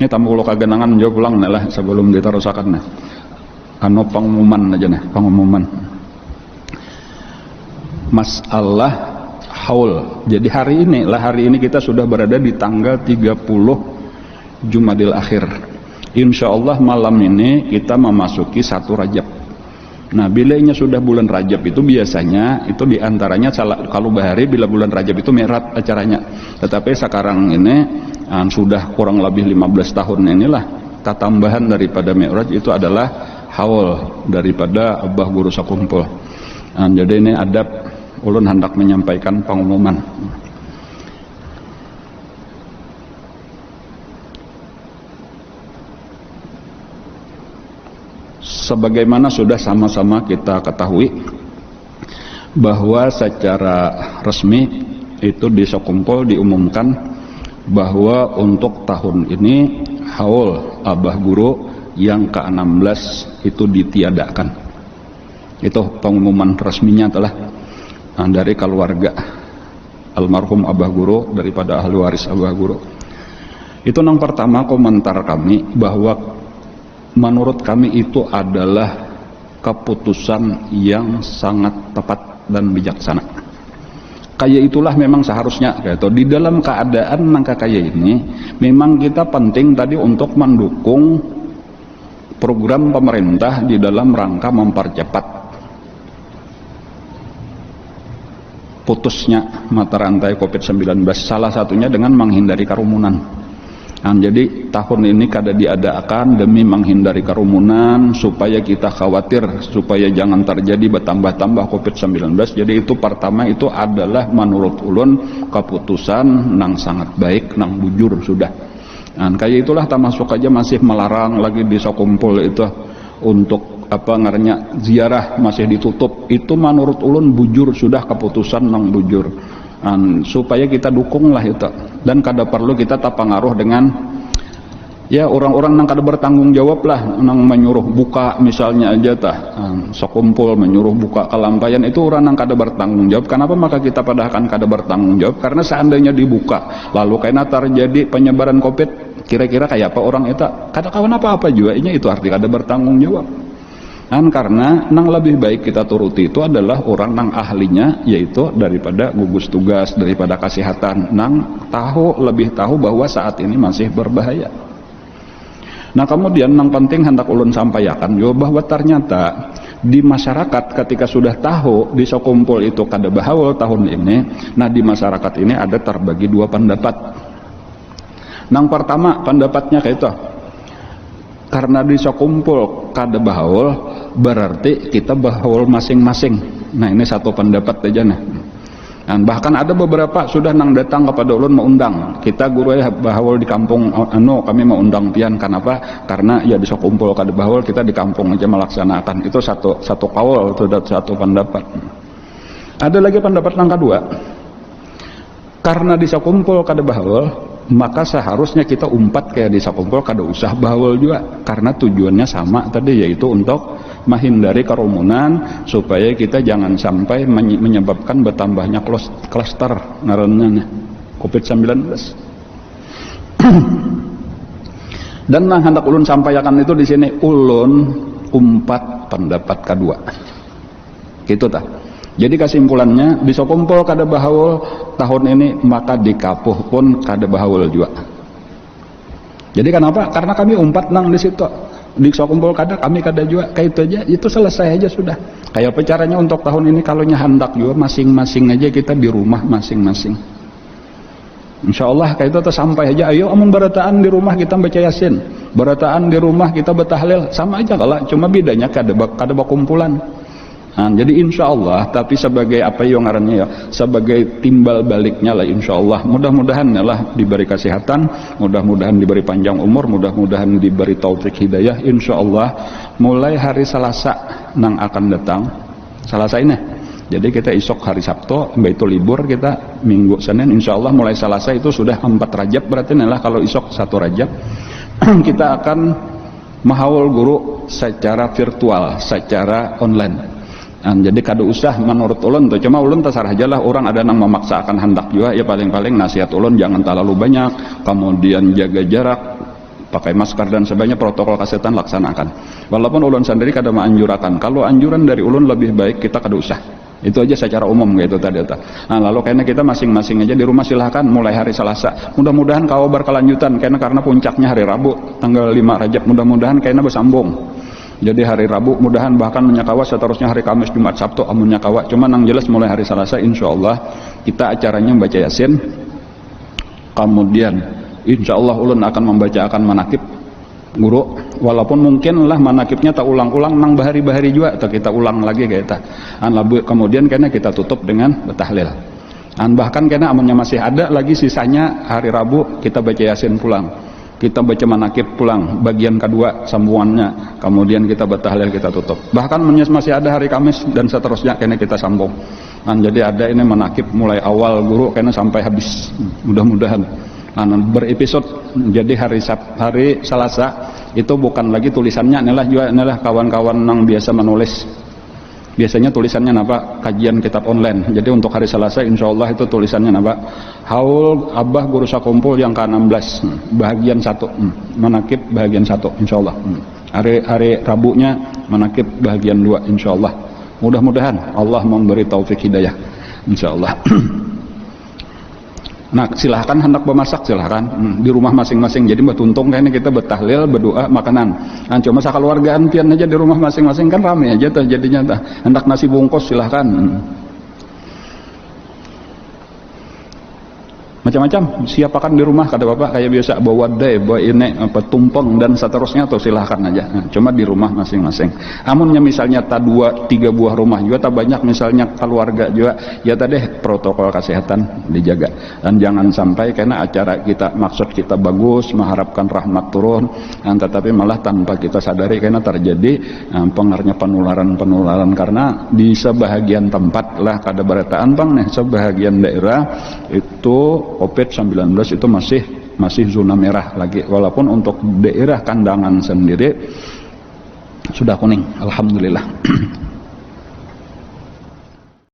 Ini tamu kulo kagenangan jauh pulang lah sebelum diterusakan nah. Anu pengumuman aja nih, pengumuman. Masalah haul. Jadi hari ini kita sudah berada di tanggal 30 Jumadil Akhir. Insya Allah malam ini kita memasuki 1 Rajab. Nah, bilanya sudah bulan Rajab itu biasanya itu diantaranya kalau bahari bila bulan Rajab itu Mi'raj acaranya. Tetapi sekarang ini sudah kurang lebih 15 tahun inilah tambahan daripada Mi'raj itu adalah haul daripada Abah Guru Sakumpul. Jadi ini adab ulun hendak menyampaikan pengumuman. Sebagaimana sudah sama-sama kita ketahui bahwa secara resmi itu di Sakumpul diumumkan bahwa untuk tahun ini haul Abah Guru yang ke-16 itu ditiadakan. Itu pengumuman resminya telah dari keluarga almarhum Abah Guru daripada ahli waris Abah Guru. Itu yang pertama komentar kami bahwa menurut kami itu adalah keputusan yang sangat tepat dan bijaksana. Kayak itulah memang seharusnya gitu. Di dalam keadaan nangka kayak ini memang kita penting tadi untuk mendukung program pemerintah di dalam rangka mempercepat putusnya mata rantai COVID-19, salah satunya dengan menghindari kerumunan. Nah, jadi tahun ini kada diadakan demi menghindari kerumunan supaya kita khawatir supaya jangan terjadi bertambah-tambah COVID-19. Jadi itu pertama itu adalah menurut ulun keputusan nang sangat baik, nang bujur sudah. Nah, kayak itulah termasuk aja masih melarang lagi di Sakumpul itu untuk apa ngarannya ziarah masih ditutup. Itu menurut ulun bujur sudah keputusan nang bujur. Supaya kita dukung lah itu, dan kada perlu kita terpengaruh dengan ya orang-orang yang kada bertanggung jawab lah, yang menyuruh buka misalnya aja Sakumpul menyuruh buka kelampayan, itu orang yang kada bertanggung jawab. Kenapa maka kita padahal kada bertanggung jawab? Karena seandainya dibuka lalu kena terjadi penyebaran COVID, kira-kira kayak apa orang itu kada kawan apa-apa juga, ini itu arti kada bertanggung jawab. Karena nang lebih baik kita turuti itu adalah orang nang ahlinya, yaitu daripada gugus tugas, daripada kesehatan, nang lebih tahu bahwa saat ini masih berbahaya. Nah kemudian nang penting hendak ulun sampaikan juga bahwa ternyata di masyarakat ketika sudah tahu di Sakumpul itu kada bahaul tahun ini, nah di masyarakat ini ada terbagi 2 pendapat. Nang pertama pendapatnya kayak itu, karena di Sakumpul kada bahaul berarti kita bahaul masing-masing. Nah ini satu pendapat aja nih. Dan bahkan ada beberapa sudah nang datang kepada ulun mau undang kita guru ya bahaul di kampung kami mau undang pian. Kenapa? Karena ya di Sakumpul kada bahaul, kita di kampung aja melaksanakan. Itu satu kaul, itu satu pendapat. Ada lagi pendapat yang kedua, karena di Sakumpul kada bahaul maka seharusnya kita umpat kayak di Sakumpul kada usah bahaul juga, karena tujuannya sama tadi, yaitu untuk menghindari kerumunan supaya kita jangan sampai menyebabkan bertambahnya klaster ngarannya COVID-19. Dan yang hendak ulun sampaikan itu di sini ulun umpat pendapat kedua. Gitu tah. Jadi kesimpulannya di Sakumpul kada bahaul tahun ini, maka di Kapuh pun kada bahaul juga. Jadi kenapa? Karena kami umpat nang di situ. Di Sakumpul kada, kami kada juga. Kayak itu aja, itu selesai aja sudah. Kayak apa caranya untuk tahun ini kalau hendak juga masing-masing aja kita di rumah masing-masing. Insya Allah kayak itu sampai aja. Ayo amun berataan di rumah kita baca Yasin, berataan di rumah kita bertahlil, sama aja kalau cuma bedanya kada bakumpulan. Nah, jadi insya Allah, tapi sebagai apa yang ngarannya ya, sebagai timbal baliknya lah insya Allah, mudah-mudahan lah diberi kesehatan, mudah-mudahan diberi panjang umur, mudah-mudahan diberi taufik hidayah. Insya Allah mulai hari Selasa nang akan datang, Selasa ini, jadi kita isok hari Sabtu, itu libur kita Minggu Senin, insya Allah mulai Selasa itu sudah 4 Rajab, berarti lah kalau isok 1 Rajab kita akan mahaul guru secara virtual, secara online. Nah, jadi kada usah menurut ulun tuh, cuma ulun terserah aja lah, orang ada yang memaksakan hendak juga ya, paling-paling nasihat ulun jangan terlalu banyak, kemudian jaga jarak, pakai masker dan sebagainya, protokol kesehatan laksanakan. Walaupun ulun sendiri kada menganjurakan, kalau anjuran dari ulun lebih baik kita kada usah. Itu aja secara umum gitu tadi. Nah, lalu karena kita masing-masing aja di rumah silahkan mulai hari Selasa. Mudah-mudahan kau berkelanjutan karena puncaknya hari Rabu tanggal 5 Rajab. Mudah-mudahan karena bersambung. Jadi hari Rabu mudahan bahkan menyakawa seterusnya hari Kamis, Jumat, Sabtu amun nyakawa. Cuma yang jelas mulai hari Selasa insyaallah kita acaranya membaca Yasin. Kemudian insyaallah ulun akan membacakan manakib guru, walaupun mungkin lah manakibnya tak ulang-ulang nang bahari-bahari juga atau kita ulang lagi kayak ta. Kemudian karena kita tutup dengan tahlil. Bahkan karena amunnya masih ada lagi sisanya hari Rabu kita baca Yasin pulang. Kita baca manakib pulang bagian kedua sambungannya, kemudian kita bertahlil kita tutup. Bahkan masih ada hari Kamis dan seterusnya karena kita sambung. Jadi ada ini manakib mulai awal guru karena sampai habis. Mudah-mudahan berepisode. Jadi hari Selasa itu bukan lagi tulisannya, inilah kawan-kawan yang biasa menulis. Biasanya tulisannya apa? Kajian kitab online. Jadi untuk hari Selasa insyaallah itu tulisannya apa? Haul Abah Guru Sakumpul yang ke-16 bahagian 1. Manakib bahagian 1 insyaallah. Hari Rabunya manakib bahagian 2 insyaallah. Mudah-mudahan Allah memberi taufik hidayah insyaallah. Nah, silahkan hendak bermasak silahkan di rumah masing-masing. Jadi bertuntung kayaknya kita bertahlil, berdoa, makanan. Nah, cuma sakeluargaan pian aja di rumah masing-masing kan rame aja tuh jadinya tuh. Hendak nasi bungkus silahkan. Macam-macam siapakan di rumah kata bapak kayak biasa bawa wadai, bawa ini apa tumpeng dan seterusnya tuh silahkan aja. Nah, cuma di rumah masing-masing. Amunnya misalnya tak 2-3 buah rumah juga tak banyak misalnya keluarga juga ya tadi protokol kesehatan dijaga dan jangan sampai karena acara kita maksud kita bagus mengharapkan rahmat turun tetapi malah tanpa kita sadari karena terjadi pengaruhnya penularan karena di sebahagian tempat lah kada berataan bang nih sebahagian daerah itu COVID-19 itu masih zona merah lagi, walaupun untuk daerah kandangan sendiri sudah kuning, alhamdulillah.